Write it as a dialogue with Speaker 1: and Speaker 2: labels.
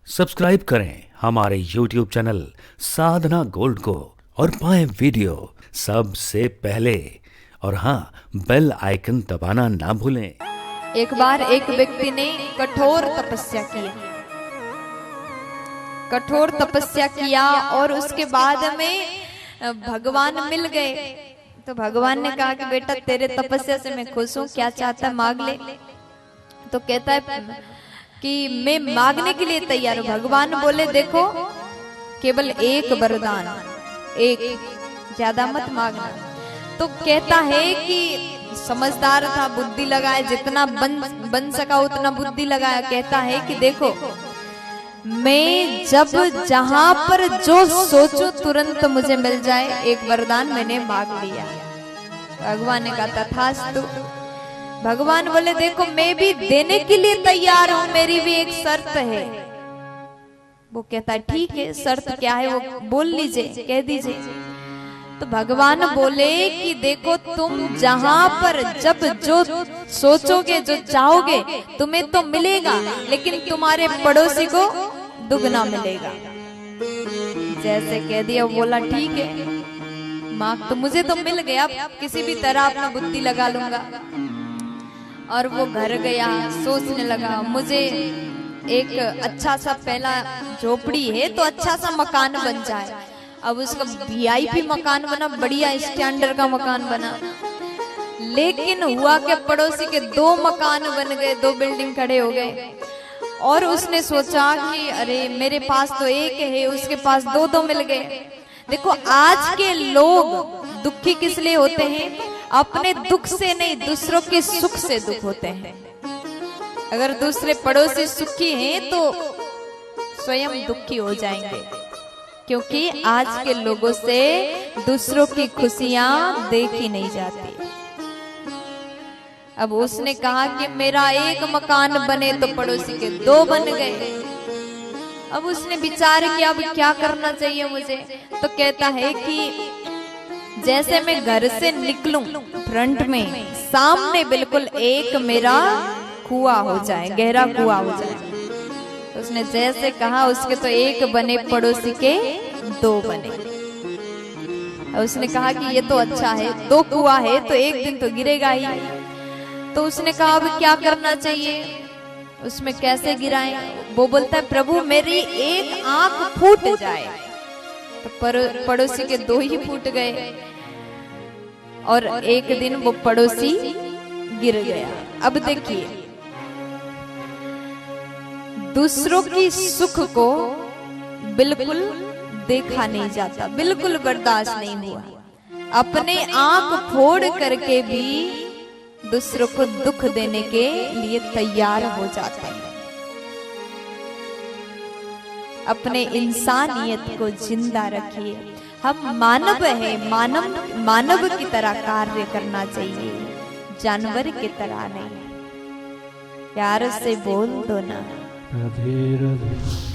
Speaker 1: Subscribe करें हमारे YouTube channel साधना gold को और पाएं वीडियो सबसे पहले। और हाँ, बेल आइकन दबाना ना भूलें।
Speaker 2: एक बार एक व्यक्ति ने कठोर तपस्या किया और उसके बाद में भगवान मिल गए। तो भगवान ने कहा कि बेटा तेरे तपस्या से मैं खुश हूँ, क्या चाहता है मांग ले। तो कहता है कि मैं मांगने के लिए तैयार हूँ। भगवान बोले देखो केवल एक वरदान, एक, ज्यादा मत मांगना। तो कहता है कि समझदार था, बुद्धि लगाया, जितना बन सका उतना बुद्धि लगाया। कहता है कि देखो मैं जब जहां पर जो सोचूं तुरंत मुझे मिल जाए, एक वरदान मैंने मांग लिया। भगवान ने कहा तथास्तु। भगवान बोले देखो मैं भी देने के लिए तैयार हूं, मेरी भी एक शर्त है। वो कहता है ठीक है, शर्त क्या है वो बोल लीजिए, कह दीजिए। तो भगवान बोले कि देखो तुम जहां पर जब जो सोचोगे, जो चाहोगे तुम्हें तो मिलेगा, लेकिन तुम्हारे पड़ोसी को दुगना मिलेगा। जैसे कह दिया, बोला ठीक है माँ, तो मुझे तो मिल गया, किसी भी तरह अपना बुद्धि लगा लूंगा। और वो घर गया, सोचने लगा मुझे एक अच्छा सा, पहला झोपड़ी है तो अच्छा सा मकान बन जाए। अब उसका वीआईपी मकान बना, बढ़िया स्टैंडर्ड का मकान बना। लेकिन हुआ के पड़ोसी के दो मकान बन गए, दो बिल्डिंग खड़े हो गए। और उसने सोचा कि अरे मेरे पास तो एक है, उसके पास दो दो मिल गए। देखो आज के लोग दुखी किस लिए होते हैं? अपने दुख से नहीं, दूसरों के सुख से दुख होते हैं। अगर दूसरे पड़ोसी सुखी हैं तो स्वयं दुखी हो जाएंगे, क्योंकि आज के लोगों से दूसरों की खुशियां देखी नहीं जाती। अब उसने कहा कि मेरा एक मकान बने तो पड़ोसी के दो बन गए। अब उसने विचार किया अब क्या करना चाहिए मुझे। तो कहता है कि जैसे मैं घर से निकलूं, फ्रंट में सामने बिल्कुल एक मेरा कुआं हो जाए, गहरा कुआं हो जाए। उसने जैसे कहा उसके तो एक बने, पड़ोसी के दो बने। उसने कहा कि ये तो अच्छा है, दो कुआं है तो एक दिन तो गिरेगा ही। तो उसने कहा अब क्या करना चाहिए, उसमें कैसे गिराएं। वो बोलता है प्रभु मेरी एक आंख फूट जाए। तो पड़ोसी के दो ही फूट गए और एक दिन वो पड़ोसी गिर गया। अब देखिए दूसरों की सुख को बिल्कुल देखा नहीं जाता, बिल्कुल बर्दाश्त नहीं हुआ। अपने आंख फोड़ करके भी दूसरों को दुख देने के लिए तैयार हो जाते हैं। अपने इंसानियत को जिंदा रखिए। हम मानव हैं, मानव की तरह कार्य करना चाहिए, जानवर की तरह नहीं। प्यार से बोल दो ना।
Speaker 3: राधे राधे।